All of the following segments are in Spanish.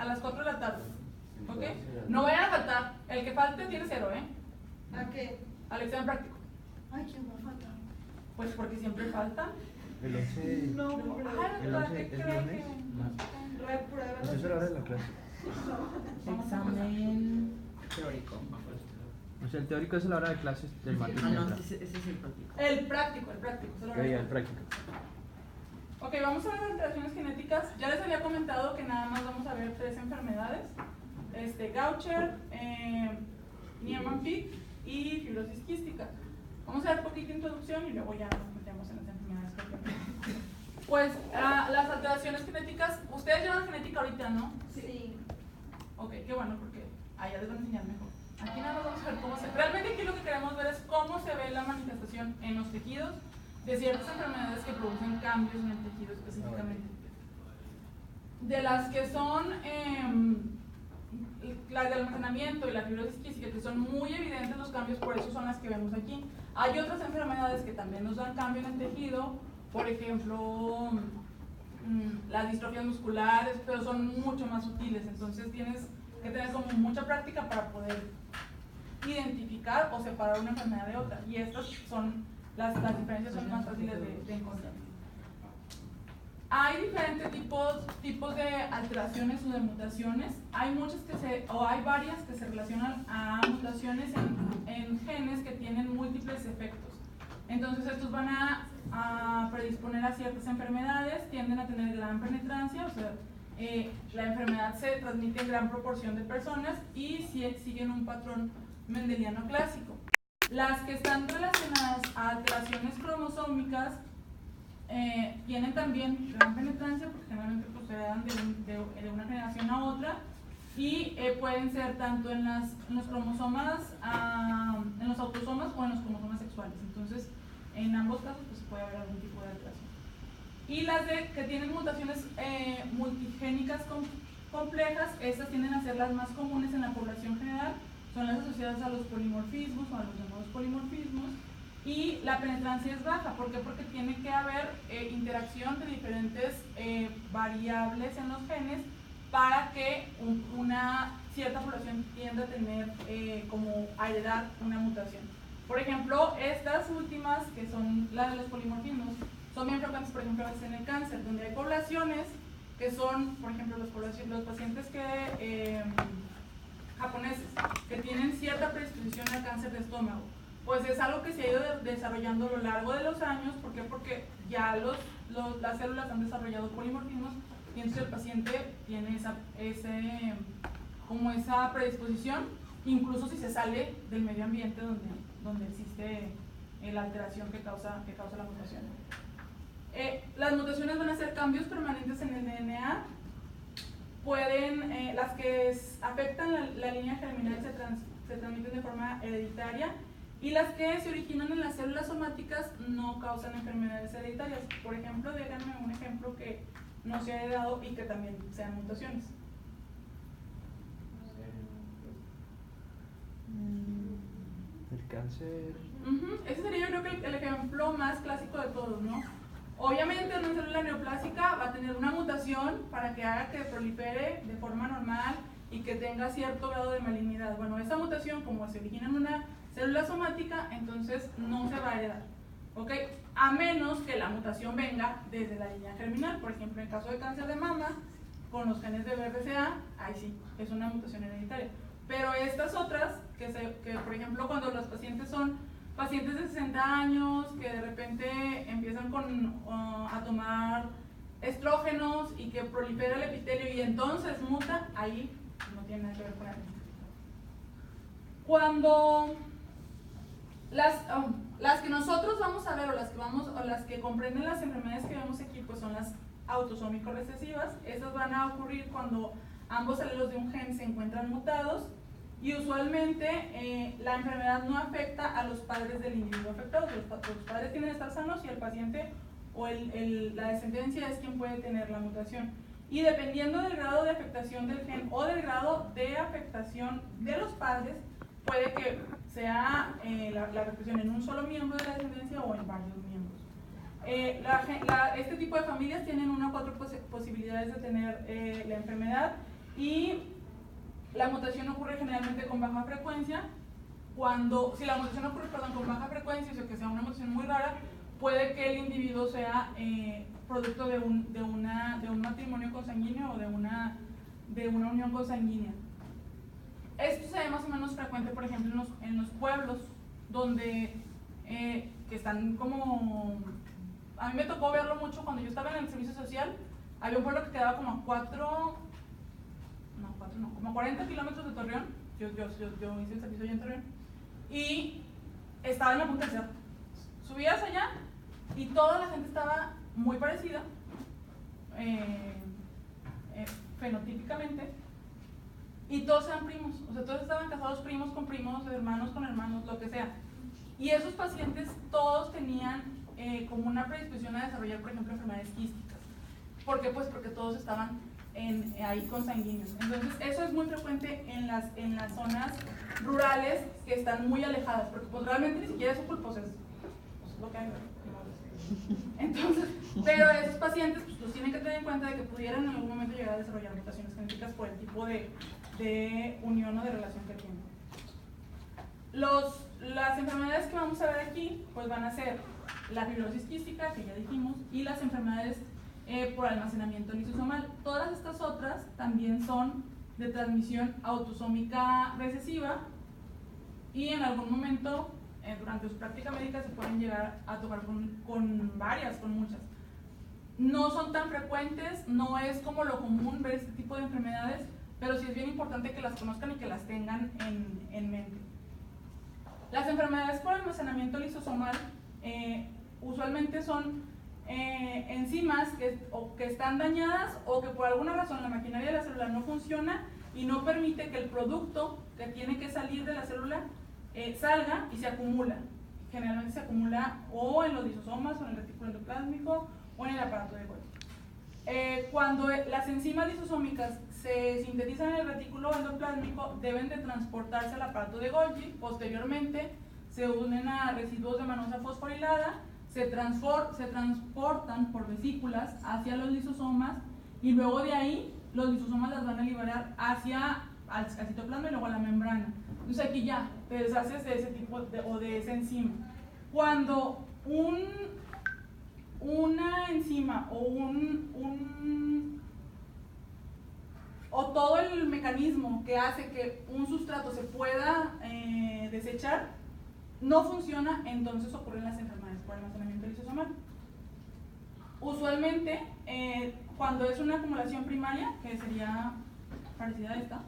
a las 4 de la tarde. ¿Ok? No vayan a faltar. El que falte tiene 0, ¿eh? ¿A qué? Al examen práctico. Ay, ¿quién va a faltar? Pues porque siempre faltan. El 11. No, Ay, el 11 ¿qué es cree lunes. que- reprueba. Pues eso es la hora de la clase. Examen teórico. O sea, el teórico es la hora de clases del martes. Ah, que no, entra. ese es el práctico. El práctico, solo Ya, el práctico. Ok, vamos a ver las alteraciones genéticas. Ya les había comentado que nada más vamos a ver 3 enfermedades. Gaucher, Niemann-Pick y fibrosis quística. Vamos a ver poquita introducción y luego ya nos metemos en las enfermedades propiamente. Pues las alteraciones genéticas, ustedes llevan genética ahorita, ¿no? Sí. Ok, qué bueno, porque allá les voy a enseñar mejor. Aquí nada más vamos a ver cómo se... Realmente aquí lo que queremos ver es cómo se ve la manifestación en los tejidos de ciertas enfermedades que producen cambios en el tejido específicamente. De las que son las de almacenamiento y la fibrosis quística, que son muy evidentes los cambios, por eso son las que vemos aquí. Hay otras enfermedades que también nos dan cambio en el tejido, por ejemplo, las distrofias musculares, pero son mucho más sutiles, entonces tienes que tener como mucha práctica para poder identificar o separar una enfermedad de otra, y estas son las diferencias son más fáciles de encontrar. Hay diferentes tipos de alteraciones o de mutaciones. Hay muchas hay varias que se relacionan a mutaciones en genes que tienen múltiples efectos. Entonces estos van a predisponer a ciertas enfermedades, tienden a tener gran penetrancia, o sea, la enfermedad se transmite en gran proporción de personas y siguen un patrón mendeliano clásico. Las que están relacionadas a alteraciones cromosómicas tienen también gran penetrancia porque generalmente proceden de una generación a otra y pueden ser tanto en los cromosomas, en los autosomas o en los cromosomas sexuales. Entonces, en ambos casos pues, puede haber algún tipo de alteración. Y las que tienen mutaciones multigénicas complejas, estas tienden a ser las más comunes en la población general, son las asociadas a los polimorfismos o a los llamados polimorfismos, y la penetrancia es baja. ¿Por qué? Porque tiene que haber interacción de diferentes variables en los genes para que una cierta población tienda a tener a heredar una mutación. Por ejemplo, estas últimas, que son las de los polimorfismos, son bien frecuentes, por ejemplo, en el cáncer, donde hay poblaciones que son, por ejemplo, los pacientes japoneses, que tienen cierta predisposición al cáncer de estómago. Pues es algo que se ha ido desarrollando a lo largo de los años. ¿Por qué? Porque ya las células han desarrollado polimorfismos y entonces el paciente tiene esa predisposición, incluso si se sale del medio ambiente donde existe la alteración que causa la mutación. Las mutaciones van a ser cambios permanentes en el DNA. Las que afectan la línea germinal se transmiten de forma hereditaria, y las que se originan en las células somáticas no causan enfermedades hereditarias. Por ejemplo, díganme un ejemplo que no se ha heredado y que también sean mutaciones. El cáncer. Ese sería, yo creo, que el ejemplo más clásico de todos, ¿no? Obviamente una célula neoplásica va a tener una mutación para que haga que prolifere de forma normal y que tenga cierto grado de malignidad. Bueno, esa mutación, como se origina en una célula somática, entonces no se va a heredar, ¿ok? A menos que la mutación venga desde la línea germinal. Por ejemplo, en caso de cáncer de mama, con los genes de BRCA, ahí sí, es una mutación hereditaria. Pero estas otras, que por ejemplo, cuando los pacientes son pacientes de 60 años, que de repente empiezan a tomar estrógenos y que prolifera el epitelio y entonces muta, ahí no tiene nada que ver con la genética. Cuando las que nosotros vamos a ver o las que comprenden las enfermedades que vemos aquí, pues son las autosómico recesivas. Estas van a ocurrir cuando ambos alelos de un gen se encuentran mutados, y usualmente la enfermedad no afecta a los padres del individuo afectado. Los padres tienen que estar sanos y el paciente o la descendencia es quien puede tener la mutación. Y dependiendo del grado de afectación del gen o del grado de afectación de los padres, puede que sea la afectación en un solo miembro de la descendencia o en varios miembros. Este tipo de familias tienen 1 o 4 posibilidades de tener la enfermedad, Y la mutación ocurre generalmente con baja frecuencia. Si la mutación ocurre, con baja frecuencia, o que sea una mutación muy rara, puede que el individuo sea producto de un matrimonio consanguíneo o de una unión consanguínea. Esto se ve más o menos frecuente, por ejemplo, en los pueblos, donde que están como... A mí me tocó verlo mucho cuando yo estaba en el servicio social. Había un pueblo que quedaba como a 40 kilómetros de Torreón. Yo hice el servicio allá en Torreón. Y estaba en la punta del cerro. Subías allá y toda la gente estaba muy parecida, fenotípicamente, y todos eran primos. O sea, todos estaban casados primos con primos, hermanos con hermanos, lo que sea. Y esos pacientes todos tenían como una predisposición a desarrollar, por ejemplo, enfermedades quísticas. ¿Por qué? Pues porque todos estaban ahí consanguíneos. Entonces, eso es muy frecuente en las zonas rurales que están muy alejadas, porque pues realmente ni siquiera es su culpa, pues, es lo que hay. Entonces, pero esos pacientes pues, los tienen que tener en cuenta de que pudieran en algún momento llegar a desarrollar mutaciones genéticas por el tipo de unión o de relación que tienen. Las enfermedades que vamos a ver aquí pues van a ser la fibrosis quística, que ya dijimos, y las enfermedades por almacenamiento lisosomal. Todas estas otras también son de transmisión autosómica recesiva y en algún momento durante su práctica médica se pueden llegar a tocar con muchas. No son tan frecuentes, no es como lo común ver este tipo de enfermedades, pero sí es bien importante que las conozcan y que las tengan en mente. Las enfermedades por almacenamiento lisosomal usualmente son enzimas que están dañadas o que por alguna razón la maquinaria de la célula no funciona y no permite que el producto que tiene que salir de la célula salga y se acumula. Generalmente se acumula o en los lisosomas o en el retículo endoplásmico o en el aparato de Golgi. Cuando las enzimas lisosómicas se sintetizan en el retículo endoplásmico, deben de transportarse al aparato de Golgi. Posteriormente se unen a residuos de manosa fosforilada, se transportan por vesículas hacia los lisosomas y luego de ahí los lisosomas las van a liberar al citoplasma y luego a la membrana. Entonces aquí ya te deshaces de ese tipo de esa enzima. Cuando una enzima o todo el mecanismo que hace que un sustrato se pueda desechar no funciona, entonces ocurren las enfermedades por almacenamiento lisosomal. Usualmente, cuando es una acumulación primaria, que sería parecida a esta,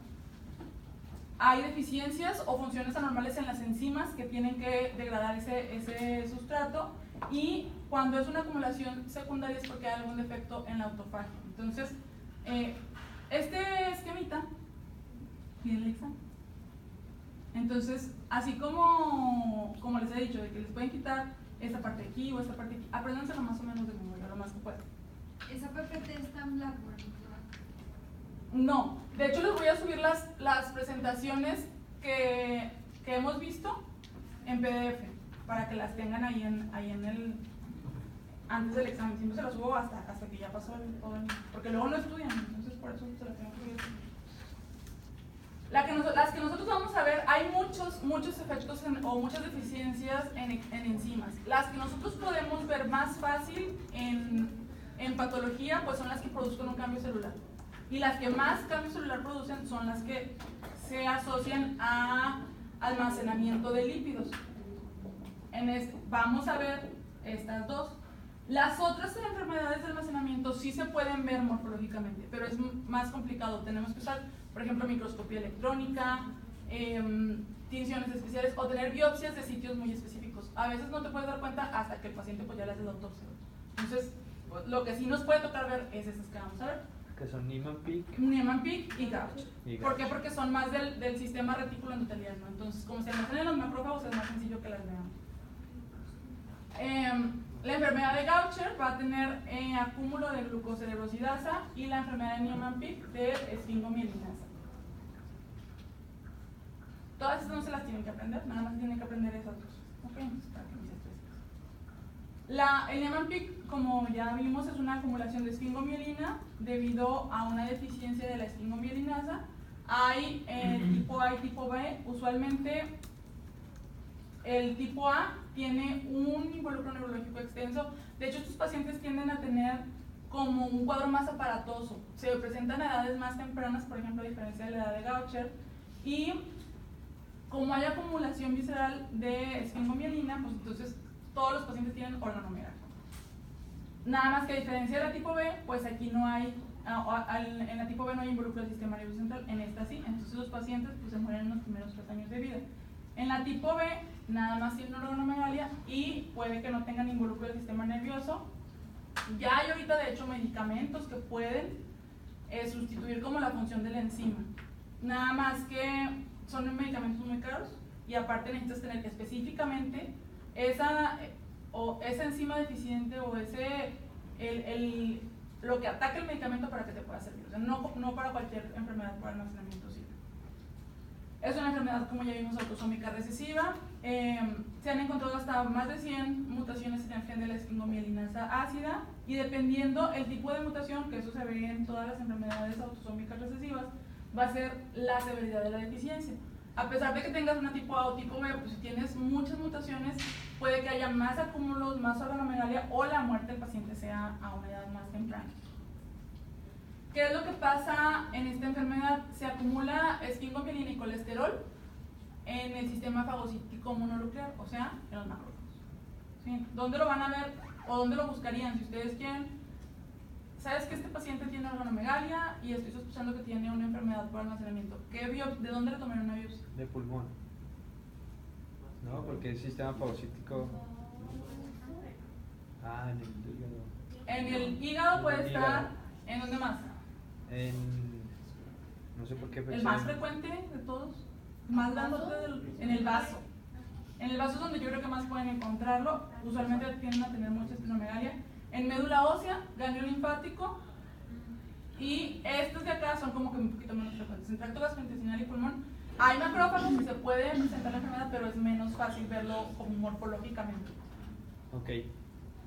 hay deficiencias o funciones anormales en las enzimas que tienen que degradar ese sustrato, y cuando es una acumulación secundaria es porque hay algún defecto en la autofagia. Entonces, este esquemita tiene el examen. Entonces, así como les he dicho, de que les pueden quitar esta parte de aquí o esta parte de aquí, apréndanselo más o menos de memoria, lo más que puedan. ¿Esa PPT está en Blackboard? No, de hecho les voy a subir las presentaciones que hemos visto en PDF para que las tengan ahí en el antes del examen. Siempre se las subo hasta que ya pasó porque luego no estudian, entonces por eso se las tengo que subir. Las que nosotros vamos a ver, hay muchos efectos o muchas deficiencias en enzimas. Las que nosotros podemos ver más fácil en patología, pues son las que producen un cambio celular. Y las que más cambio celular producen son las que se asocian a almacenamiento de lípidos. Vamos a ver estas dos. Las otras enfermedades de almacenamiento sí se pueden ver morfológicamente, pero es más complicado. Tenemos que usar, por ejemplo, microscopía electrónica, tinciones especiales o tener biopsias de sitios muy específicos. A veces no te puedes dar cuenta hasta que el paciente pues ya le hace la autopsia. Entonces, lo que sí nos puede tocar ver es esas que vamos a ver. Que son Niemann-Pick. Niemann-Pick y Gaucher. ¿Por qué? Porque son más del sistema retículo endoteliano. Entonces, como se almacenan en los macrófagos, es más sencillo que las veamos. La enfermedad de Gaucher va a tener acúmulo de glucocerebrosidasa y la enfermedad de Niemann-Pick de esfingomielinasa. Todas estas no se las tienen que aprender, nada más tienen que aprender esas dos. Ok, para que no se estresen. El Niemann-Pick, como ya vimos, es una acumulación de esfingomielina debido a una deficiencia de la esfingomielinasa. Hay tipo A y tipo B. Usualmente el tipo A tiene un involucro neurológico extenso. De hecho, estos pacientes tienden a tener como un cuadro más aparatoso. Se presentan a edades más tempranas, por ejemplo, a diferencia de la edad de Gaucher. Y como hay acumulación visceral de esfingomielina, pues entonces todos los pacientes tienen organomegalia. Nada más que a diferencia de la tipo B, pues aquí no hay, en la tipo B no hay involucro del sistema nervioso central, en esta sí. Entonces los pacientes pues se mueren en los primeros 3 años de vida. En la tipo B, nada más tienen organomegalia y puede que no tengan involucro del sistema nervioso. Ya hay ahorita de hecho medicamentos que pueden sustituir como la función de la enzima. Nada más que son medicamentos muy caros y aparte necesitas tener específicamente esa enzima deficiente o lo que ataca el medicamento para que te pueda servir. O sea, no para cualquier enfermedad por almacenamiento sirve. Es una enfermedad, como ya vimos, autosómica recesiva. Se han encontrado hasta más de 100 mutaciones en el gen de la esfingomielinasa ácida y dependiendo el tipo de mutación, que eso se ve en todas las enfermedades autosómicas recesivas, va a ser la severidad de la deficiencia. A pesar de que tengas una tipo A o tipo B, pues si tienes muchas mutaciones, puede que haya más acúmulos, más organomegalia o la muerte del paciente sea a una edad más temprana. ¿Qué es lo que pasa en esta enfermedad? Se acumula esfingomielina y colesterol en el sistema fagocítico mononuclear, o sea, en los macrófagos. ¿Sí? ¿Dónde lo van a ver o dónde lo buscarían? Si ustedes quieren, sabes que este paciente tiene organomegalia y estoy sospechando que tiene una enfermedad por almacenamiento. ¿De dónde le tomaron una biopsia? De pulmón. No, porque el sistema fagocítico. Ah, en el hígado. En el hígado puede estar. ¿En dónde más? No sé por qué. El más frecuente de todos. Más grandote en el vaso. En el vaso es donde yo creo que más pueden encontrarlo. Usualmente tienden a tener mucha esplenomegalia. En médula ósea, ganglio linfático. Y estos de acá son como que un poquito menos frecuentes. En tracto gastrointestinal y pulmón hay macrófagos y se puede presentar la enfermedad, pero es menos fácil verlo como morfológicamente. Ok.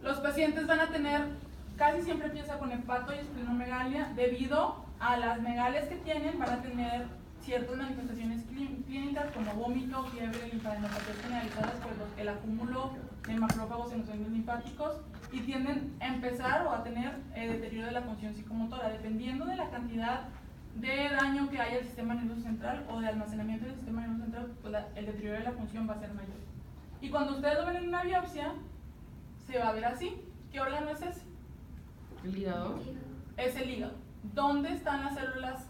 Los pacientes van a tener, casi siempre empieza con hepato y esplenomegalia, debido a las megalias que tienen, van a tener ciertas manifestaciones clínicas como vómito, fiebre, linfadenopatías generalizadas por el acúmulo de macrófagos en los ganglios linfáticos y tienden a empezar o a tener deterioro de la función psicomotora, dependiendo de la cantidad de daño que haya al sistema nervioso central o de almacenamiento del sistema nervioso central, pues el deterioro de la función va a ser mayor. Y cuando ustedes lo ven en una biopsia, se va a ver así. ¿Qué órgano es ese? ¿El hígado? Es el hígado. ¿Dónde están las células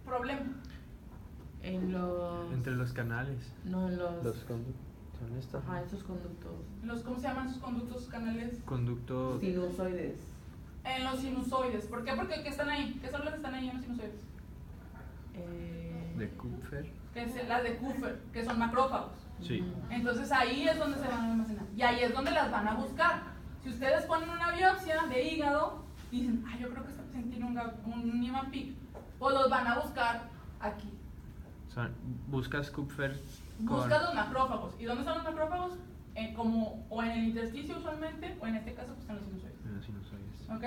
problema? Entre los canales. No, en los... Los conductos. ¿Son estos? Ajá, esos conductos. ¿Cómo se llaman sus conductos canales? Conductos. Sinusoides. En los sinusoides. ¿Por qué? Porque ¿qué están ahí? ¿Qué células están ahí en los sinusoides? De Kupfer. Que es las de Kupfer, que son macrófagos. Sí. Entonces ahí es donde se van a almacenar. Y ahí es donde las van a buscar. Si ustedes ponen una biopsia de hígado y dicen, yo creo que este paciente tiene un Niemann-Pick, pues los van a buscar aquí. Buscas Kupfer. Buscas los macrófagos. ¿Y dónde están los macrófagos? O en el intersticio usualmente, o en este caso pues en los sinusoides. En los sinusoides. ¿Ok?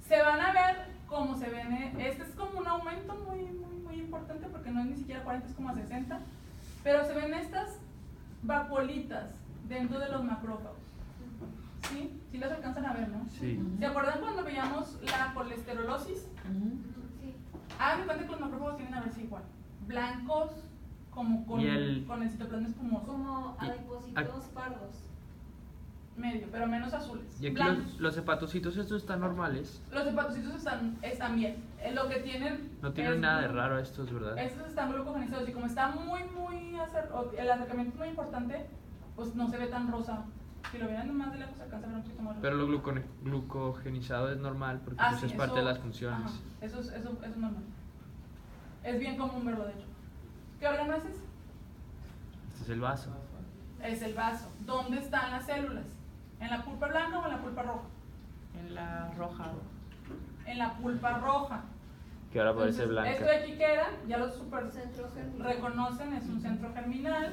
Se van a ver cómo se ven. Este es como un aumento muy importante porque no es ni siquiera 40, es como a 60. Pero se ven estas vacuolitas dentro de los macrófagos. ¿Sí? ¿Sí las alcanzan a ver, no? Sí. ¿Se acuerdan cuando veíamos la colesterolosis? Sí. Hagan de cuenta que los macrófagos tienen a verse igual. Blancos, como con el citoplasma espumoso. Como adipocitos pardos. Medio, pero menos azules. Y aquí blancos. los hepatocitos estos están normales. Los hepatocitos están bien. Lo que tienen. No tienen nada de raro estos, ¿verdad? Estos están glucogenizados y como está el acercamiento es muy importante, pues no se ve tan rosa. Si lo vieran más de lejos se alcanza a ver un poquito más rosa. Pero lo glucogenizado es normal porque pues, sí, es parte de las funciones. Ajá, eso es normal. Es bien común verlo, de hecho. ¿Qué órgano es ese? Este es el vaso. Es el vaso. ¿Dónde están las células? ¿En la pulpa blanca o en la pulpa roja? En la roja. En la pulpa roja. Que ahora parece Entonces, blanca. esto de aquí que era, ya los super Centro germinal. reconocen, es un centro germinal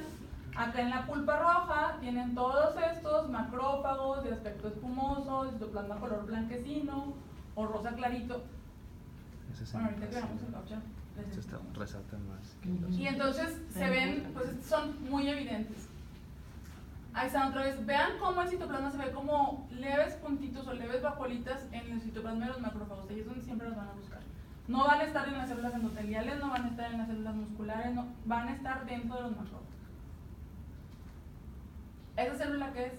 Acá en la pulpa roja tienen todos estos macrófagos de aspecto espumoso, citoplasma color blanquecino o rosa clarito. Ese es Bueno, ahorita el que veamos el gaucho. Esto está, resalta más que Ujú. los Y entonces se ven, pues son muy evidentes. Ahí están otra vez. Vean cómo el citoplasma se ve como leves puntitos o leves vacuolitas en el citoplasma de los macrófagos. Ahí es donde siempre los van a buscar. No van a estar en las células endoteliales, no van a estar en las células musculares, no, van a estar dentro de los macrófagos. ¿Esa célula qué es?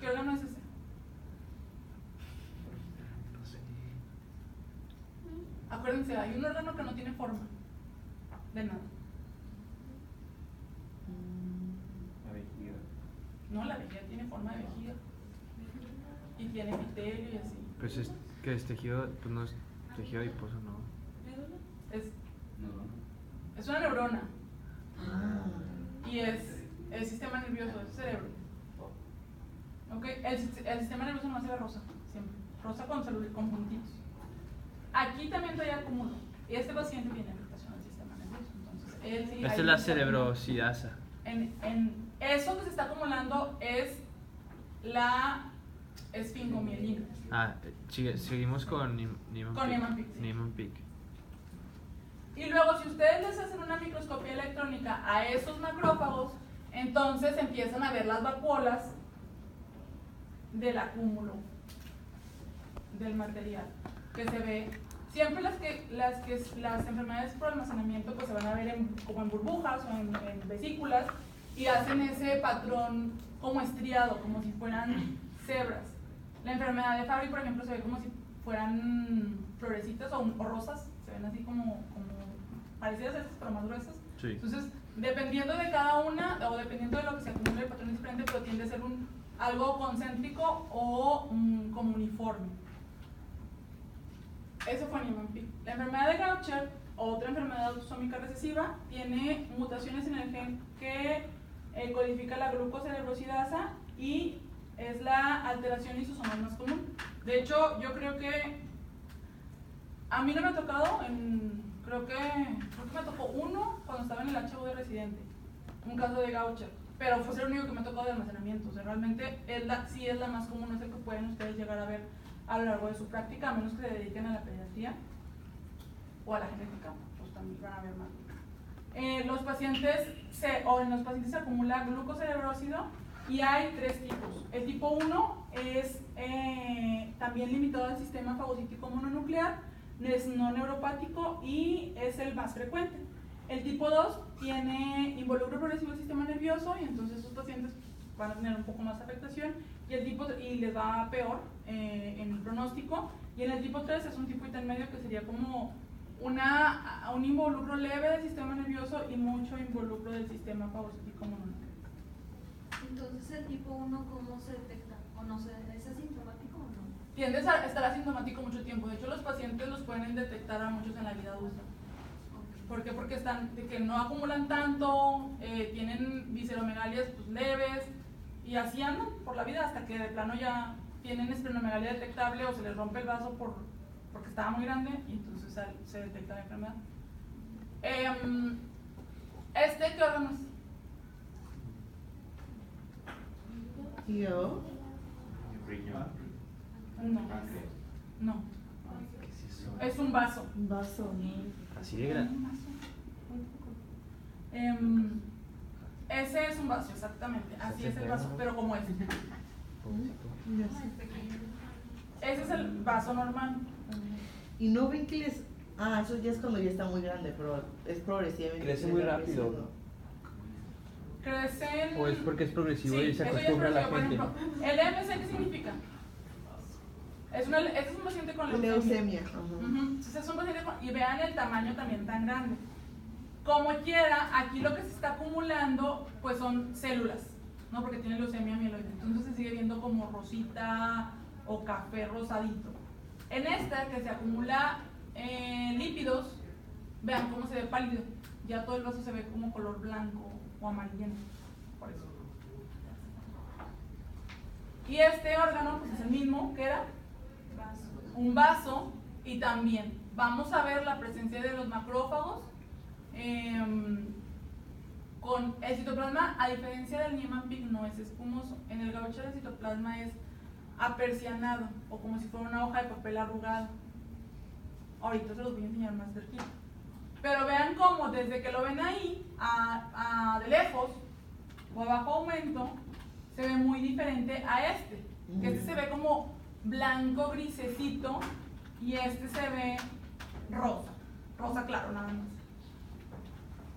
¿Qué órgano es ese? no sé. Acuérdense, hay un órgano que no tiene forma de nada. La vejiga. No, la vejiga tiene forma de vejiga. Y tiene epitelio y así. Pues es que es tejido, pues no es tejido adiposo, no. Es, No. es una neurona. Ah. Y es el sistema nervioso, es el cerebro. ¿Ok? El sistema nervioso no se ve rosa, siempre. Rosa con puntitos. Aquí también trae acúmulo. Y este paciente tiene afectación al sistema nervioso. Entonces, él sí. Esta hay es la un cerebrosidasa. eso que se está acumulando es la esfingomielina. Seguimos con Con Niemann-Pick, sí. Niemann-Pick. Y luego, si ustedes les hacen una microscopía electrónica a esos macrófagos, entonces empiezan a ver las vacuolas del acúmulo del material que se ve. Siempre las enfermedades por almacenamiento pues se van a ver como en burbujas o en vesículas y hacen ese patrón como estriado, como si fueran cebras. La enfermedad de Fabry, por ejemplo, se ve como si fueran florecitas o rosas, se ven así como parecidas a estas, pero más gruesas. Sí. Entonces, dependiendo de cada una, o dependiendo de lo que se acumule, el patrón es diferente, pero tiende a ser algo concéntrico o como uniforme. Eso fue Niemann-Pick. La enfermedad de Gaucher, otra enfermedad autosómica recesiva, tiene mutaciones en el gen que codifica la glucocerebrosidasa y es la alteración lisosomal más común. De hecho, yo creo que a mí no me ha tocado, creo que me tocó uno cuando estaba en el HU de residente, un caso de Gaucher, pero fue el único que me ha tocado de almacenamiento. O sea, realmente sí es la más común, es el que pueden ustedes llegar a ver a lo largo de su práctica, a menos que se dediquen a la pediatría o a la genética, pues también van a ver más. En los pacientes se acumula glucocerebrósido y hay tres tipos. El tipo 1 es también limitado al sistema fagocítico mononuclear, es no neuropático y es el más frecuente. El tipo 2 tiene involucro progresivo del sistema nervioso y entonces esos pacientes van a tener un poco más de afectación y les va peor en el pronóstico. Y en el tipo 3 es un tipo intermedio que sería como un involucro leve del sistema nervioso y mucho involucro del sistema fagocítico mononuclear. Entonces, ¿el tipo 1 cómo se detecta? ¿O no se detecta? ¿Es asintomático o no? Tiendes a estar asintomático mucho tiempo. De hecho, los pacientes los pueden detectar a muchos en la vida adulta. ¿Por qué? Porque que no acumulan tanto, tienen visceromegalias pues, leves y así andan por la vida hasta que de plano ya tienen esplenomegalia detectable o se les rompe el vaso porque estaba muy grande y entonces se detecta la enfermedad. ¿Qué órgano es? Yo. Riñón. No. No. ¿Qué es eso? Es un vaso. Un vaso, ¿no? Así de grande. Un vaso. Ese es un vaso, exactamente. Así es el vaso, pero como este. Ya sé. Ese es el vaso normal. Y no ven que les... Ah, eso ya es cuando ya está muy grande, pero es progresivamente. Crece muy rápido. Crecen. ¿O es porque es progresivo Sí, y se eso ya es acostumbra a la progresivo. Por gente? ejemplo, ¿el MC qué significa? Es un paciente con leucemia. Leucemia. Ajá. Ujú. Entonces es un paciente y vean el tamaño también tan grande. Como quiera, aquí lo que se está acumulando pues son células, ¿no? Porque tiene leucemia mieloide. Entonces se sigue viendo como rosita o café rosadito. En esta que se acumula lípidos, vean cómo se ve pálido. Ya todo el vaso se ve como color blanco o amarillento. Por eso. Y este órgano pues es el mismo que era un vaso y también vamos a ver la presencia de los macrófagos con el citoplasma, a diferencia del Niemann-Pick, no es espumoso. En el Gaucher el citoplasma es apersianado o como si fuera una hoja de papel arrugado. Ahorita se los voy a enseñar más cerquita. Pero vean cómo desde que lo ven ahí, de lejos o a bajo aumento, se ve muy diferente a este. Que este se ve como blanco grisecito y este se ve rosa. Rosa claro, nada más.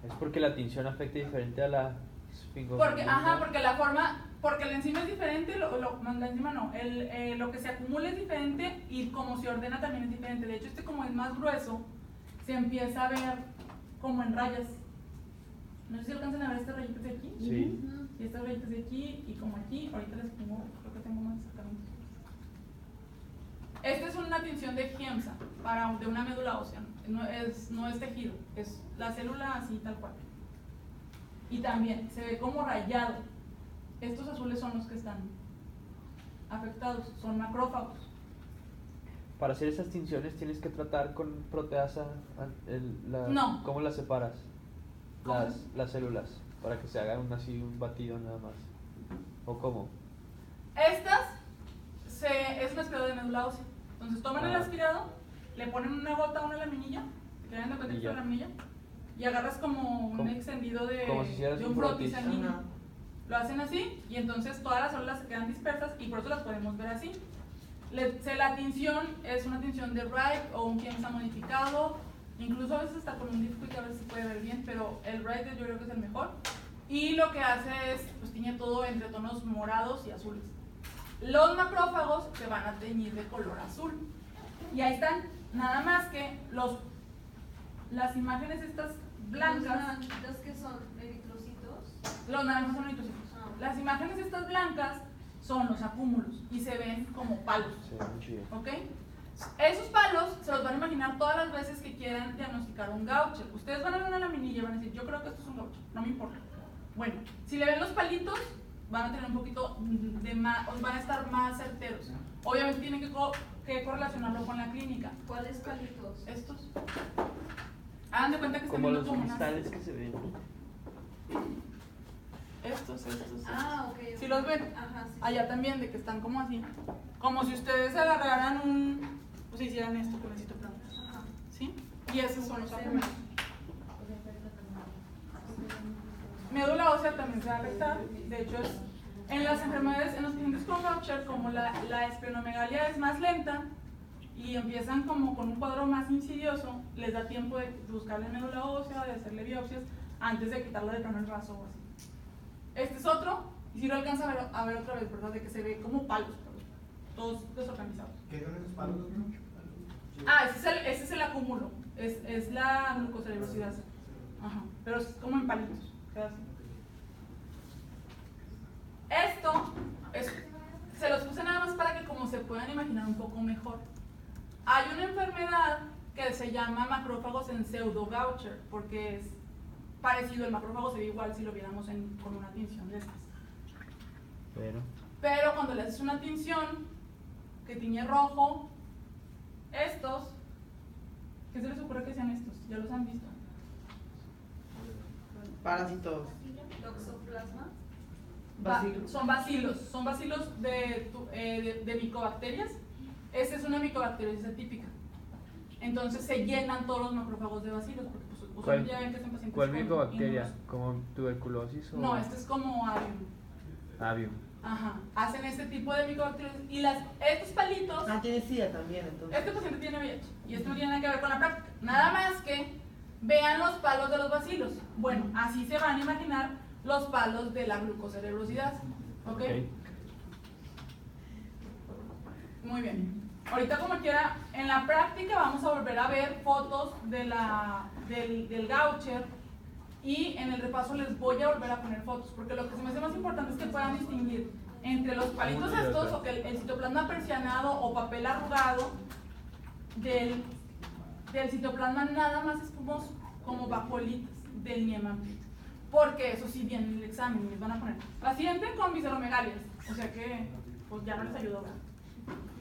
Es porque la tinción afecta diferente a la Porque la forma, porque la enzima es diferente, la enzima no, lo que se acumula es diferente y como se ordena también es diferente. De hecho, este como es más grueso, se empieza a ver como en rayas. No sé si alcanzan a ver estas rayitas de aquí. Sí. Y estas rayitas de aquí y como aquí, ahorita les pongo, creo que tengo más exactamente. Esta es una tinción de Giemsa, de una médula ósea, no es tejido, es la célula así tal cual. Y también se ve como rayado. Estos azules son los que están afectados, son macrófagos. Para hacer esas tinciones tienes que tratar con proteasa, No. ¿Cómo las separas? ¿Cómo? Las células, para que se haga un batido nada más. ¿O cómo? Estas es un aspirador de médula ósea. Entonces toman el aspirado, le ponen una gota a una laminilla, que quedan en el contexto de la laminilla, y agarras como un extendido como si hicieras de un un frotis frotis. sanguíneo. Lo hacen así y entonces todas las células se quedan dispersas y por eso las podemos ver así. La tinción es una tinción de Wright o un Giemsa modificado, incluso a veces está con un disco y que a veces se puede ver bien, pero el Wright yo creo que es el mejor. Y lo que hace es, pues tiñe todo entre tonos morados y azules. Los macrófagos se van a teñir de color azul. Y ahí están, nada más que las imágenes estas blancas. Los naranjitos que son eritrocitos. Los naranjas son eritrocitos. Las imágenes estas blancas son los acúmulos y se ven como palos. Se ve muy chido. ¿Ok? Esos palos se los van a imaginar todas las veces que quieran diagnosticar un Gaucher. Ustedes van a ver una laminilla y van a decir, yo creo que esto es un Gaucher, no me importa. Bueno, si le ven los palitos, van a tener un poquito de más, van a estar más certeros. Obviamente tienen que correlacionarlo con la clínica. ¿Cuáles palitos? Estos. Hagan de cuenta que están Como viendo los como unas- cristales que se ven. Estos. Ah, ok. Si los ven, Ajá, sí. allá también, de que están como así. Como si ustedes agarraran pues hicieran esto con el citoplasma. Ajá. ¿Sí? Y esos son los Como acúmulos. Médula ósea también se va a afectar. De hecho, en las enfermedades, en los pacientes con Gaucher, como la esplenomegalia es más lenta y empiezan como con un cuadro más insidioso, les da tiempo de buscarle médula ósea, de hacerle biopsias, antes de quitarle de plano el brazo o así. Este es otro, y si lo alcanza a ver otra vez, ¿verdad? De que se ve como palos, todos desorganizados. ¿Qué son esos palos? Ese es el acúmulo, es la glucocerebrosidad. Ajá, pero es como en palitos, queda así. Esto se los puse nada más para que como se puedan imaginar un poco mejor. Hay una enfermedad que se llama macrófagos en pseudo Gaucher, porque es parecido, el macrófago se ve igual si lo viéramos con una tinción de estas. Pero cuando le haces una tinción que tiñe rojo, estos, ¿qué se les ocurre que sean estos? ¿Ya los han visto? Parásitos. Toxoplasma. Son bacilos de micobacterias. Esta es una micobacteriosis atípica. Entonces se llenan todos los macrófagos de bacilos, porque pues, usualmente ya ven que son pacientes ¿Cuál con micobacteria? inmunos. ¿Como tuberculosis o...? No, este es como avium. Avium. Ajá, hacen este tipo de micobacterias y estos palitos, Tiene SIDA también, entonces. este paciente tiene VIH y esto no tiene nada que ver con la práctica, nada más que vean los palos de los bacilos. Bueno, así se van a imaginar los palos de la glucocerebrosidad, ¿ok? Muy bien. Ahorita como quiera, en la práctica vamos a volver a ver fotos del Gaucher y en el repaso les voy a volver a poner fotos, porque lo que se me hace más importante es que puedan distinguir entre los palitos estos o que el citoplasma persianado o papel arrugado del citoplasma nada más espumoso, como vacuolitas del Niemann-Pick, porque eso sí viene en el examen y les van a poner paciente con visceromegalias, o sea que pues ya no les ayudó, ¿verdad?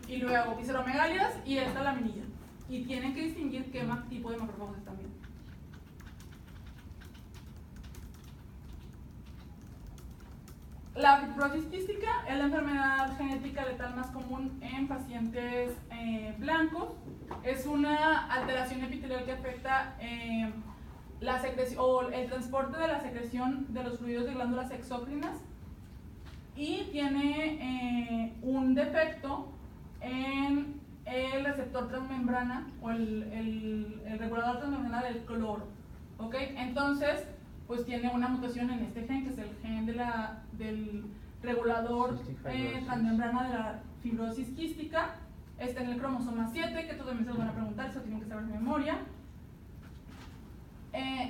Y luego visceromegalias y esta laminilla, y tienen que distinguir qué tipo de macrófagos están viendo. La fibrosis quística es la enfermedad genética letal más común en pacientes blancos. Es una alteración epitelial que afecta la secreción, o el transporte de la secreción de los fluidos de glándulas exócrinas, y tiene un defecto en el receptor transmembrana o el regulador transmembrana del cloro. ¿Ok? Entonces, pues tiene una mutación en este gen, que es el gen del regulador transmembrana de la fibrosis quística. Está en el cromosoma 7, que todos también se lo van a preguntar, eso tienen que saber de memoria.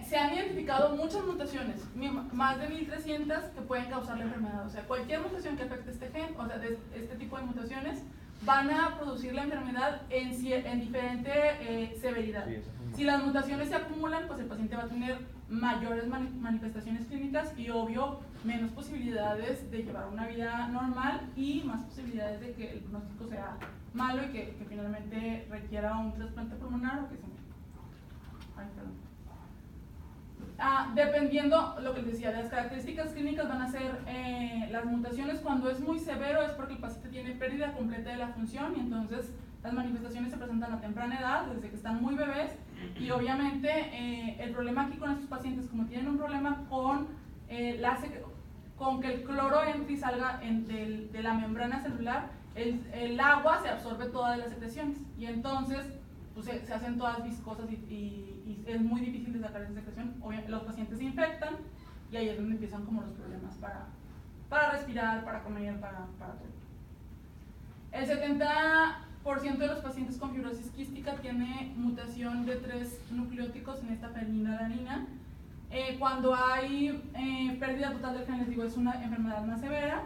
Se han identificado muchas mutaciones, más de 1300, que pueden causar la enfermedad. O sea, cualquier mutación que afecte este gen, o sea, de este tipo de mutaciones, van a producir la enfermedad en diferente severidad. Si las mutaciones se acumulan, pues el paciente va a tener mayores manifestaciones clínicas y, obvio, menos posibilidades de llevar una vida normal y más posibilidades de que el pronóstico sea malo y que finalmente requiera un trasplante pulmonar o que se muera. Ay, perdón. Dependiendo, lo que les decía, de las características clínicas van a ser las mutaciones. Cuando es muy severo es porque el paciente tiene pérdida completa de la función, y entonces las manifestaciones se presentan a temprana edad, desde que están muy bebés, y obviamente el problema aquí con estos pacientes, como tienen un problema con que el cloro entre y salga de la membrana celular, el agua se absorbe toda de las secreciones, y entonces pues, se hacen todas viscosas y es muy difícil de sacar esa secreción. Obviamente, los pacientes se infectan y ahí es donde empiezan como los problemas para respirar, para comer, para todo. El 70% de los pacientes con fibrosis quística tiene mutación de 3 nucleóticos en esta fenilalanina. Cuando hay pérdida total del gen, les digo, es una enfermedad más severa,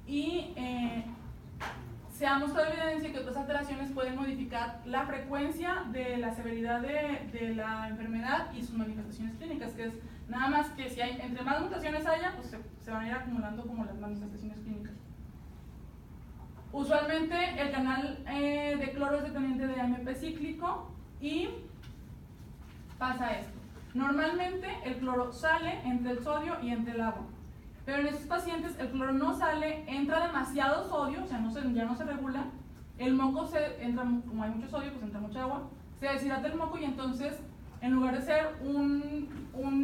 y se ha mostrado evidencia que otras alteraciones pueden modificar la frecuencia de la severidad de la enfermedad y sus manifestaciones clínicas, que es nada más que si entre más mutaciones haya, pues se van a ir acumulando como las manifestaciones clínicas. Usualmente el canal de cloro es dependiente de AMP cíclico, y pasa esto. Normalmente el cloro sale entre el sodio y entre el agua. Pero en estos pacientes el cloro no sale, entra demasiado sodio, o sea, ya no se regula, el moco entra, como hay mucho sodio, pues entra mucha agua, se deshidrata el moco, y entonces, en lugar de ser un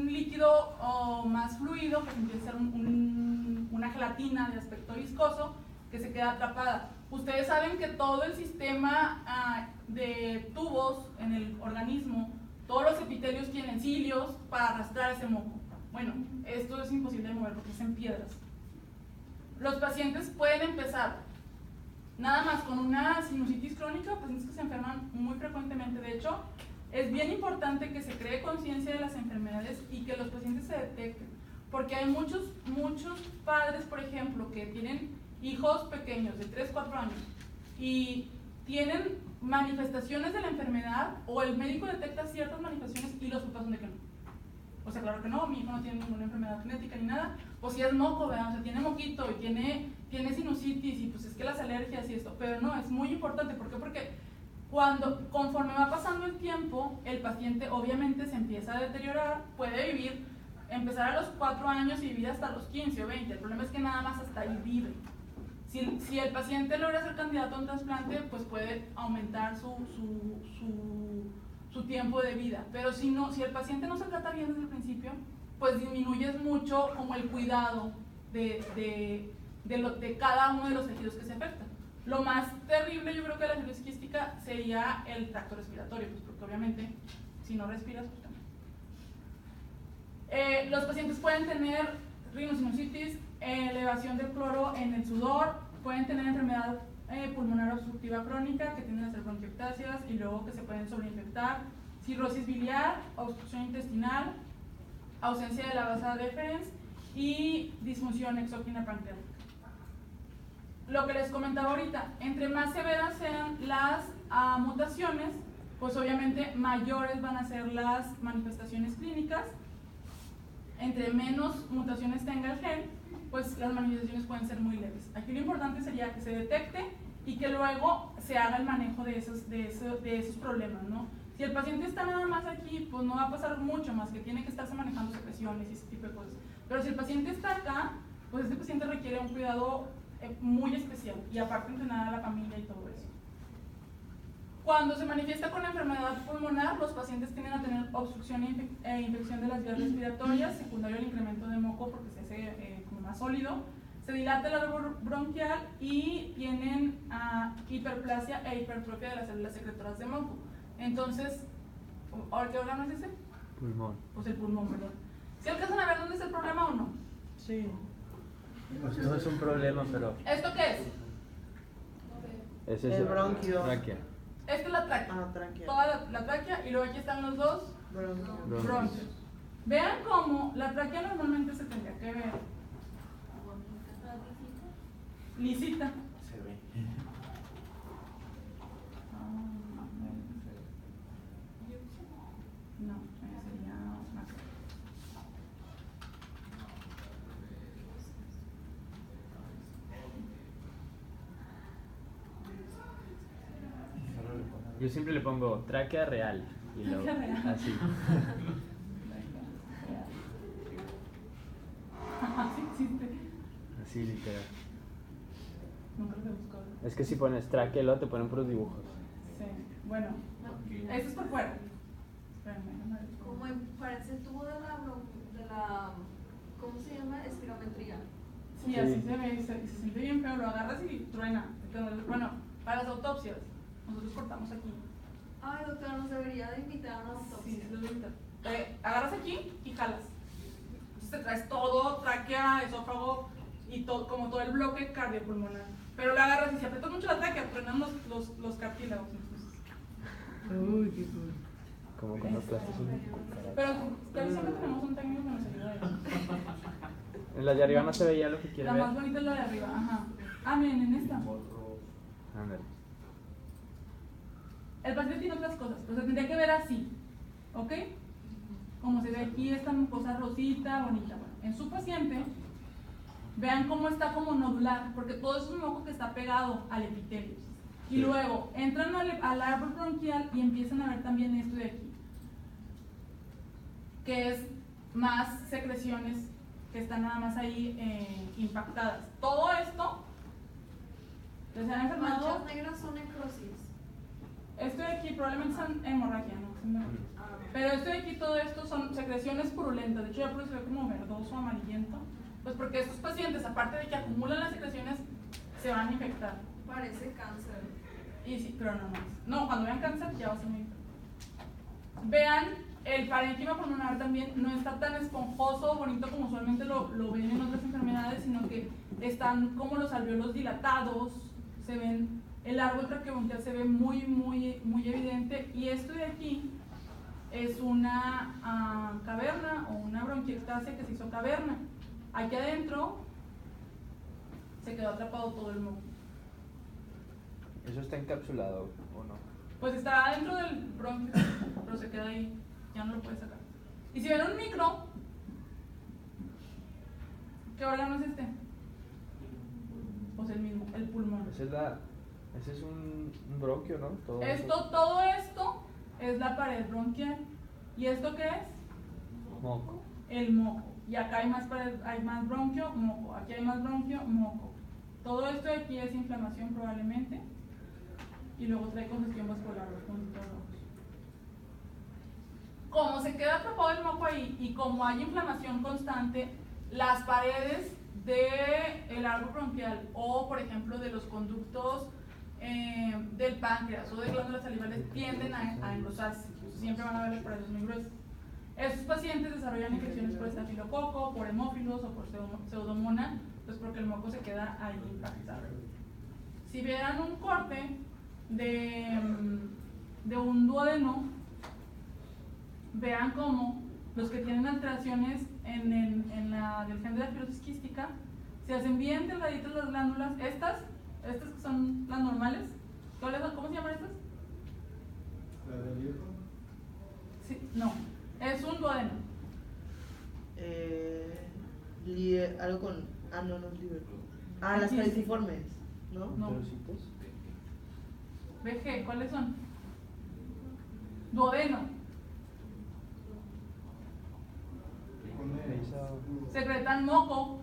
líquido más fluido, pues empieza a ser una gelatina de aspecto viscoso que se queda atrapada. Ustedes saben que todo el sistema de tubos en el organismo, todos los epitelios tienen cilios para arrastrar ese moco. Bueno, esto es imposible de mover porque es en piedras. Los pacientes pueden empezar nada más con una sinusitis crónica, pacientes que se enferman muy frecuentemente. De hecho, es bien importante que se cree conciencia de las enfermedades y que los pacientes se detecten, porque hay muchos padres, por ejemplo, que tienen hijos pequeños de 3, 4 años y tienen manifestaciones de la enfermedad, o el médico detecta ciertas manifestaciones y los papás son de que no. O sea, claro que no, mi hijo no tiene ninguna enfermedad genética ni nada. O si es moco, ¿verdad? O sea, tiene moquito y tiene sinusitis, y pues es que las alergias y esto. Pero no, es muy importante. ¿Por qué? Porque conforme va pasando el tiempo, el paciente obviamente se empieza a deteriorar, puede empezar a los 4 años y vivir hasta los 15 o 20. El problema es que nada más hasta ahí vive. Si el paciente logra ser candidato a un trasplante, pues puede aumentar su tiempo de vida. Pero si el paciente no se trata bien desde el principio, pues disminuyes mucho como el cuidado de cada uno de los tejidos que se afectan. Lo más terrible, yo creo, que de la fibrosis quística sería el tracto respiratorio, pues porque obviamente si no respiras, pues también. Los pacientes pueden tener rinosinusitis, elevación del cloro en el sudor, pueden tener enfermedad pulmonar obstructiva crónica, que tienden a ser bronquiectasias y luego que se pueden sobreinfectar, cirrosis biliar, obstrucción intestinal, ausencia de la base deferens y disfunción exógena pancreática. Lo que les comentaba ahorita, entre más severas sean las mutaciones, pues obviamente mayores van a ser las manifestaciones clínicas. Entre menos mutaciones tenga el gen, pues las manifestaciones pueden ser muy leves. Aquí lo importante sería que se detecte y que luego se haga el manejo de esos problemas, ¿no? Si el paciente está nada más aquí, pues no va a pasar mucho más, que tiene que estarse manejando secreciones y ese tipo de cosas. Pero si el paciente está acá, pues este paciente requiere un cuidado muy especial y aparte entrenar a la familia y todo eso. Cuando se manifiesta con enfermedad pulmonar, los pacientes tienden a tener obstrucción e infección de las vías respiratorias, secundario al incremento de moco porque se hace como más sólido, se dilata el árbol bronquial y tienen hiperplasia e hipertrofia de las células secretoras de moco. Entonces, ¿ahora qué órgano es ese? Pulmón. Pues el pulmón, perdón. ¿Sí alcanzan a ver dónde es el problema o no? Sí. Pues no es un problema, pero ¿Esto qué es? ese es El bronquio. tráquea. Esto es la tráquea. Ah, tráquea. Toda la tráquea y luego aquí están los dos Bronquio. bronquios. Vean cómo la tráquea normalmente se tendría que ver lisita. Se ve. No, sería más. Yo siempre le pongo tráquea real. Y luego, Tráquea real. así. Sí existe. Así literal. Nunca se buscó. Es que si pones tráquea, luego te ponen puros dibujos. Sí, bueno, esto es por fuera. Espérenme, déjame ver. Como parece el tubo de la, ¿cómo se llama? Espirometría. Sí, así se ve, se siente bien feo, lo agarras y truena. Entonces, bueno, para las autopsias, nosotros cortamos aquí. Ay, doctora, nos debería de invitar a una Sí, autopsia. sí, los voy a invitar. Agarras aquí y jalas. Entonces te traes todo, tráquea, esófago y todo, como todo el bloque cardiopulmonar. Pero la agarras y si aprietas mucho la tráquea, truenan los cartílagos. Entonces. Uy, qué cool. Como con los plásticos. Pero casi siempre tenemos un técnico que nos ayuda a eso. En la de arriba no se veía lo que quiere La ver. más bonita es la de arriba, ajá. Ah, miren, en esta. Ándale. El paciente tiene otras cosas, pero se tendría que ver así, ¿ok? Como se ve aquí, esta cosa rosita, bonita. Bueno, en su paciente, vean cómo está como nodular, porque todo eso es un moco que está pegado al epitelio. Y luego entran al árbol bronquial y empiezan a ver también esto de aquí, que es más secreciones que están nada más ahí impactadas. Todo esto, les han enfermado. Manchas negras son necrosis. Esto de aquí probablemente son hemorragia, ¿no? Ah, Pero esto de aquí, todo esto son secreciones purulentas. De hecho, ya por eso se ve como verdoso, amarillento. Pues porque estos pacientes, aparte de que acumulan las secreciones, se van a infectar. parece cáncer. Y sí, pero no más. No, cuando vean cáncer ya va a ser muy infectado. Vean, el parénquima pulmonar también no está tan esponjoso, bonito como usualmente lo ven en otras enfermedades, sino que están como los alveolos dilatados, se ven, el árbol traqueobronquial se ve muy evidente. Y esto de aquí es una caverna o una bronquiectasia que se hizo caverna. Aquí adentro se quedó atrapado todo el moco. ¿Eso está encapsulado o no? Pues está dentro del bronquio, pero se queda ahí, ya no lo puedes sacar. Y si ven un micro, ¿qué órgano es este? Pues el mismo, el pulmón. Ese es un bronquio, ¿no? Todo Todo esto es la pared bronquial. ¿Y esto qué es? moco. El moco. Y acá hay más pared, hay más bronquio, moco. Aquí hay más bronquio, moco. Todo esto de aquí es inflamación probablemente. Y luego trae congestión vascular, los puntitos rojos. Como se queda atrapado el moco ahí y como hay inflamación constante, las paredes del árbol bronquial o, por ejemplo, de los conductos del páncreas o de glándulas salivales tienden a engrosarse. Siempre van a ver las paredes muy gruesas. Estos pacientes desarrollan infecciones por estafilococo, por hemófilos o por pseudomonas, pues porque el moco se queda ahí impactado. Si vieran un corte de un duodeno, vean cómo los que tienen alteraciones en la del gen de la fibrosis quística se hacen bien delgaditas las glándulas. Estas que son las normales, ¿cómo se llaman estas? ¿La del viejo? Sí, no, es un duodeno. Algo con. Ah, no, no es libre. Ah, las caliciformes, ¿no? No. ¿Trocitos? VG, ¿cuáles son? Duodeno. Secretan moco.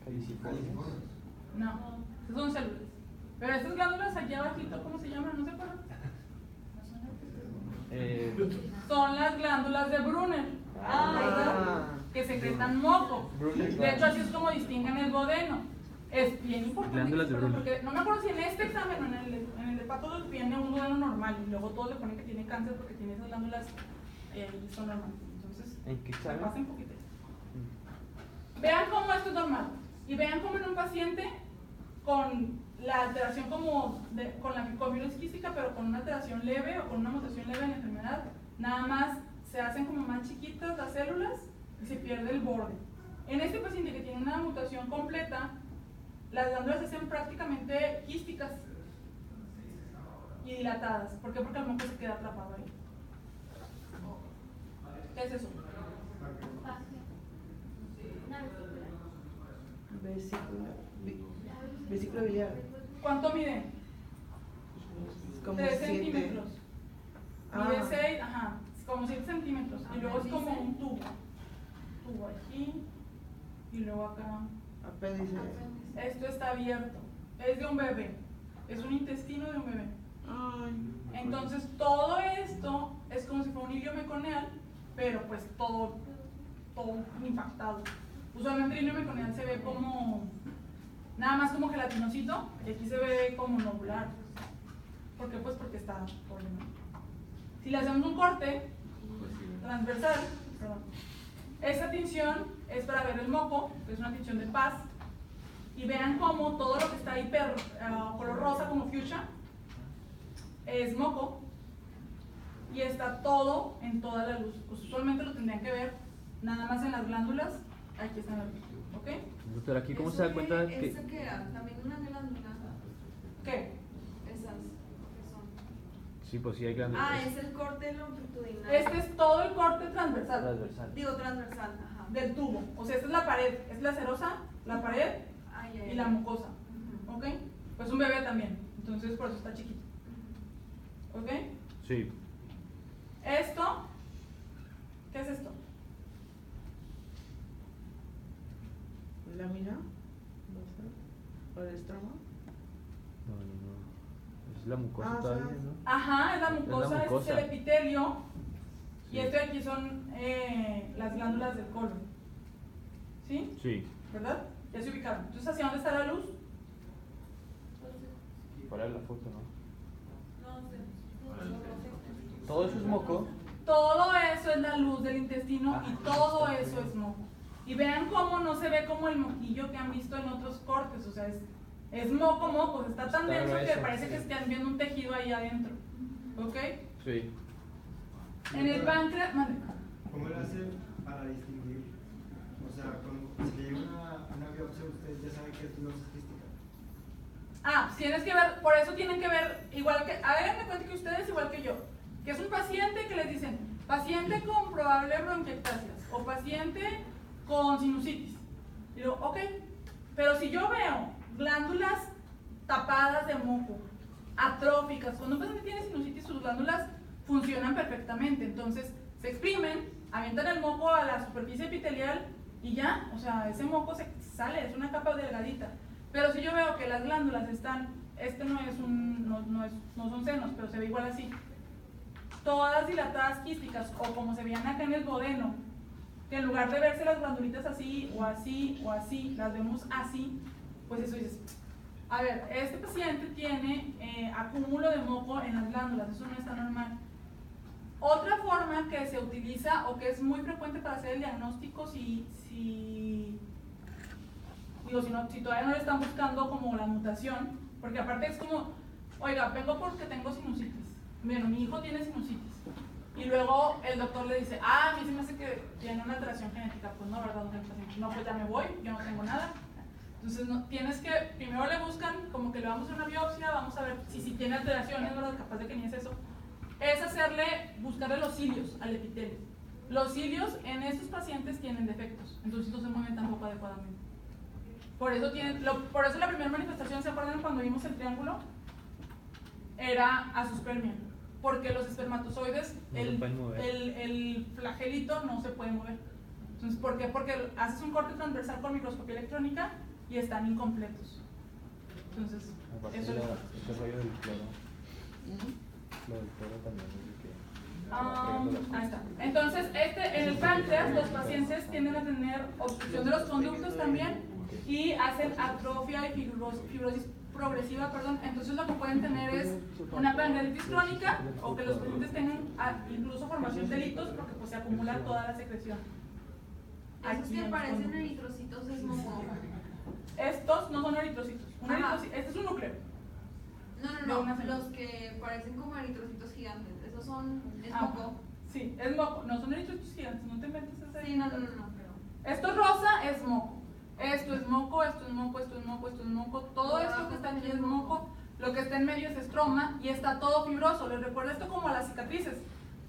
Caliciformes. No, esas son células. Pero estas glándulas aquí abajito, ¿cómo se llaman? ¿No se acuerdan? Son las glándulas de Brunner. ¿Verdad? Que secretan moco. Brunner De hecho, así es como distinguen el bodeno. Es bien importante. Glándulas de Brunner. Porque no me acuerdo si en este examen o en el de patos viene un bodeno normal y luego todos le ponen que tiene cáncer porque tiene esas glándulas y son normales. Entonces, ¿En qué se examen? pasa un poquito. Vean cómo esto es normal. Y vean cómo en un paciente con la alteración con la fibrosis quística, pero con una alteración leve o con una mutación leve en la enfermedad, nada más se hacen como más chiquitas las células y se pierde el borde. En este paciente que tiene una mutación completa, las glándulas se hacen prácticamente quísticas y dilatadas. ¿Por qué? Porque el moco se queda atrapado ahí. ¿Qué es eso? Vesícula biliar. ¿Cuánto mide? Es como 3 7. centímetros. Mide 6, ajá, como 7 centímetros. Y luego es como un tubo. Tubo aquí y luego acá. Apéndice. Esto está abierto. Es de un bebé. Es un intestino de un bebé. Ay. Entonces todo esto es como si fuera un hilio meconial, pero pues todo impactado. Usualmente el hilio meconial se ve como, nada más como gelatinosito, y aquí se ve como nodular. ¿Por qué? Pues porque está problemado. Si le hacemos un corte transversal, perdón, esta tinción es para ver el moco, que es una tinción de paz, y vean cómo todo lo que está ahí color rosa como fuchsia es moco y está todo en toda la luz. Pues usualmente lo tendrían que ver nada más en las glándulas. Aquí está en la luz, ¿ok? Doctor, aquí cómo se da cuenta que... ¿Eso qué era? ¿También una glándula? ¿Qué? Esas, ¿qué son? Sí, pues sí hay glándulas. Ah, es el corte longitudinal. Este es todo el corte transversal Transversal. Digo transversal, ajá. del tubo. O sea, esta es la pared, es la serosa, la pared Ay, ay, y la ay. mucosa, Ujú. ¿ok? Pues un bebé también, entonces por eso está chiquito, ¿ok? Sí. Esto, ¿qué es esto? Lámina. No sé. ¿O el estroma? No. Es la mucosa Ah, todavía, sí. ¿no? Ajá, es la mucosa, este mucosa. es el epitelio. Y Sí. esto de aquí son las glándulas del colon. ¿Sí? Sí. ¿Verdad? Ya se ubicaron. Entonces, ¿hacia dónde está la luz? Para la foto, ¿no? No sé. Todo eso es moco. Todo eso es la luz del intestino y todo eso es moco. Y vean cómo no se ve como el moquillo que han visto en otros cortes. O sea, es moco. Está tan Está denso que grueso, parece sí. que están viendo un tejido ahí adentro. ¿Ok? Sí. En el páncreas, mande. ¿Cómo le hace para distinguir? O sea, cuando se le lleva una biopsia, usted ya sabe que es fibrosis quística. Ah, tienes que ver, por eso tienen que ver, igual que, háganme cuenta que ustedes igual que yo, que es un paciente que les dicen, paciente con probable bronquiectasias o paciente con sinusitis. Y digo, ok, pero si yo veo glándulas tapadas de moco, atróficas, cuando un paciente tiene sinusitis sus glándulas funcionan perfectamente, entonces se exprimen, avientan el moco a la superficie epitelial y ya, o sea, ese moco se sale, es una capa delgadita. Pero si yo veo que las glándulas están, no son senos, pero se ve igual así, todas dilatadas quísticas, o como se veían acá en el bodeno, que en lugar de verse las glandulitas así, o así, o así, las vemos así, pues eso dices, a ver, este paciente tiene acúmulo de moco en las glándulas, eso no está normal. Otra forma que se utiliza, o que es muy frecuente para hacer el diagnóstico, si todavía no le están buscando como la mutación, porque aparte es como, oiga, vengo porque tengo sinusitis. Bueno, mi hijo tiene sinusitis. Y luego el doctor le dice, a mí se me hace que tiene una alteración genética. Pues no, ¿verdad? No, pues ya me voy, yo no tengo nada. Entonces, tienes que, primero le buscan, como que le vamos a hacer una biopsia, vamos a ver si tiene alteraciones, ¿verdad? Capaz de que ni es eso. Es buscarle los cilios al epitelio. Los cilios en estos pacientes tienen defectos, entonces no se mueven tampoco adecuadamente. Por eso la primera manifestación, ¿se acuerdan cuando vimos el triángulo? Era azoospermia, porque los espermatozoides, No se pueden mover. el flagelito no se puede mover. Entonces, ¿por qué? Porque haces un corte transversal con microscopía electrónica y están incompletos. Entonces, Aparte eso es... este rollo del cloro, Ujú. lo del cloro también es de que... Ahí está. Entonces, en el páncreas los pacientes tienden a tener obstrucción de los conductos también y hacen atrofia y fibrosis progresiva, perdón. Entonces lo que pueden tener es una pancreatitis crónica o que los pacientes tengan incluso formación de litos porque pues se acumula toda la secreción. Esos Aquí que en los parecen conductos. eritrocitos es moco. Estos no son eritrocitos. Este es un núcleo. No, De no, una no. célula. Los que parecen como eritrocitos gigantes. Esos son. Es Ah, moco. sí, es moco. No son eritrocitos gigantes, no te metes ese. Sí, no, pero. Esto rosa es moco. Esto es moco, esto es moco, esto es moco, esto es moco. Todo esto que está aquí es moco. Lo que está en medio es estroma y está todo fibroso. Les recuerda esto como a las cicatrices.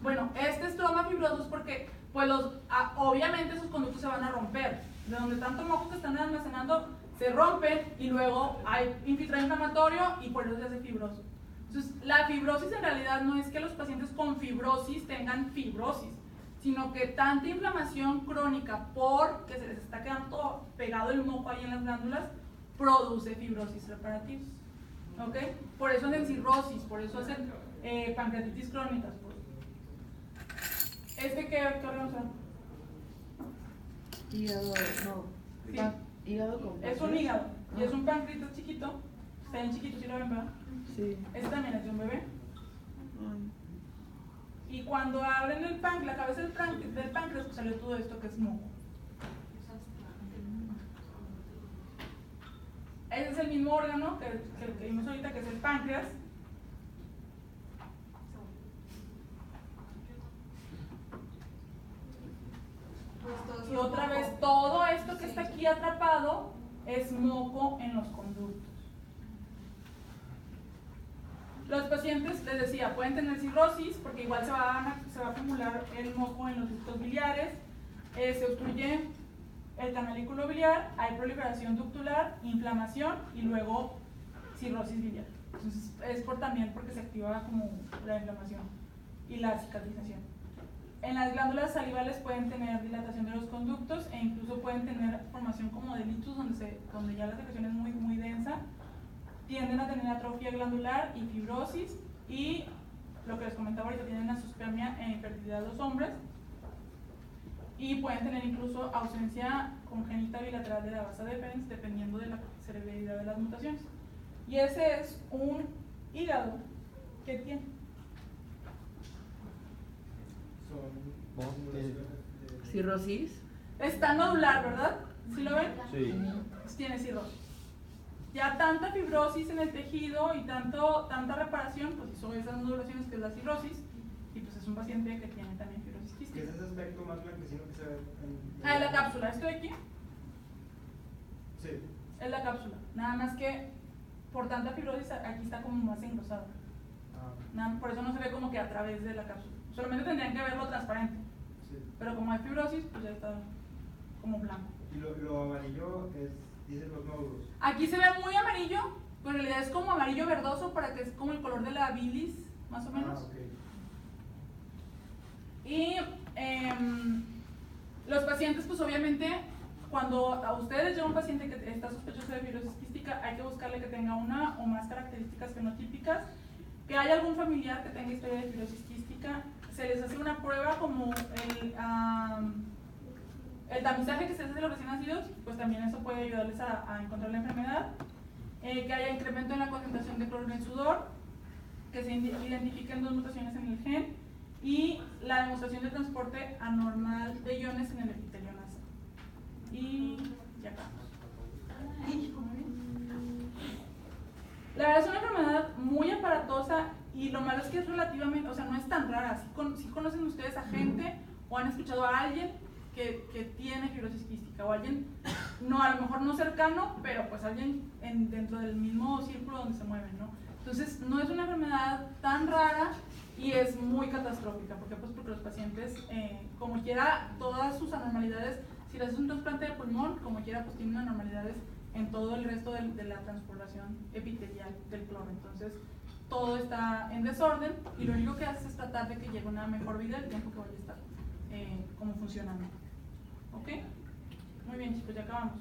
Bueno, este estroma fibroso es porque, pues, obviamente esos conductos se van a romper. De donde tanto moco que están almacenando, se rompen y luego hay infiltrado inflamatorio y por eso se hace fibroso. Entonces, la fibrosis en realidad no es que los pacientes con fibrosis tengan fibrosis, sino que tanta inflamación crónica porque se les está quedando todo pegado el moco ahí en las glándulas, produce fibrosis reparativos. ¿Ok? Por eso hacen cirrosis, por eso hacen pancreatitis crónicas. ¿Qué órgano son? Hígado, no. Sí. Hígado con Es un hígado y es un páncreas chiquito, está bien chiquito, ¿sí lo ven, verdad? Sí. Este también es de un bebé. Mm. Y cuando abren el páncreas, la cabeza del páncreas, pues salió todo esto que es moco. Ese es el mismo órgano que vimos ahorita, que es el páncreas. Y otra vez, todo esto que está aquí atrapado es moco en los conductos. Los pacientes, les decía, pueden tener cirrosis porque igual se va a acumular el moco en los ductos biliares, se obstruye el canalículo biliar, hay proliferación ductular, inflamación y luego cirrosis biliar. Entonces es también porque se activa como la inflamación y la cicatrización. En las glándulas salivales pueden tener dilatación de los conductos e incluso pueden tener formación como de litus donde ya la secreción es muy, muy densa. Tienden a tener atrofia glandular y fibrosis y lo que les comentaba ahorita, tienen azoospermia e infertilidad los hombres y pueden tener incluso ausencia congénita bilateral de la base deferens dependiendo de la severidad de las mutaciones. Y ese es un hígado que tiene. Cirrosis. Está nodular, ¿verdad? ¿Sí lo ven? Sí. Pues tiene cirrosis. Ya tanta fibrosis en el tejido y tanta reparación, pues hizo esas nodulaciones que es la cirrosis y pues es un paciente que tiene también fibrosis ¿Qué quística. es ese aspecto más blanquecino que se ve en Ah, la cápsula, esto de aquí Sí. es la cápsula, nada más que por tanta fibrosis aquí está como más engrosado. Por eso no se ve como que a través de la cápsula, solamente tendrían que verlo transparente, Sí. pero como hay fibrosis, pues ya está como blanco. Y lo amarillo dicen los nódulos. Aquí se ve muy amarillo, pero en realidad es como amarillo verdoso para que es como el color de la bilis, más o menos. Ok. Y los pacientes, pues obviamente, cuando a ustedes llega un paciente que está sospechoso de fibrosis quística, hay que buscarle que tenga una o más características fenotípicas, que haya algún familiar que tenga historia de fibrosis quística. Se les hace una prueba como el tamizaje que se hace de los recién nacidos, pues también eso puede ayudarles a encontrar la enfermedad. Que haya incremento en la concentración de cloro en el sudor, que se identifiquen 2 mutaciones en el gen y la demostración de transporte anormal de iones en el epitelio nasal. Y ya acabamos. La verdad es una enfermedad muy aparatosa y lo malo es que es relativamente, o sea, no es tan rara. Si conocen ustedes a gente o han escuchado a alguien que tiene fibrosis quística o alguien, no, a lo mejor no cercano, pero pues alguien dentro del mismo círculo donde se mueven, ¿no? Entonces, no es una enfermedad tan rara y es muy catastrófica. ¿Por qué? Pues porque los pacientes, como quiera, todas sus anormalidades, si les haces un trasplante de pulmón, como quiera, pues tienen anormalidades en todo el resto de la transpoblación epitelial del cloro. Entonces, todo está en desorden y lo único que haces es tratar de que llegue una mejor vida el tiempo que vaya a estar como funcionando. ¿Ok? Muy bien, chicos, ya acabamos.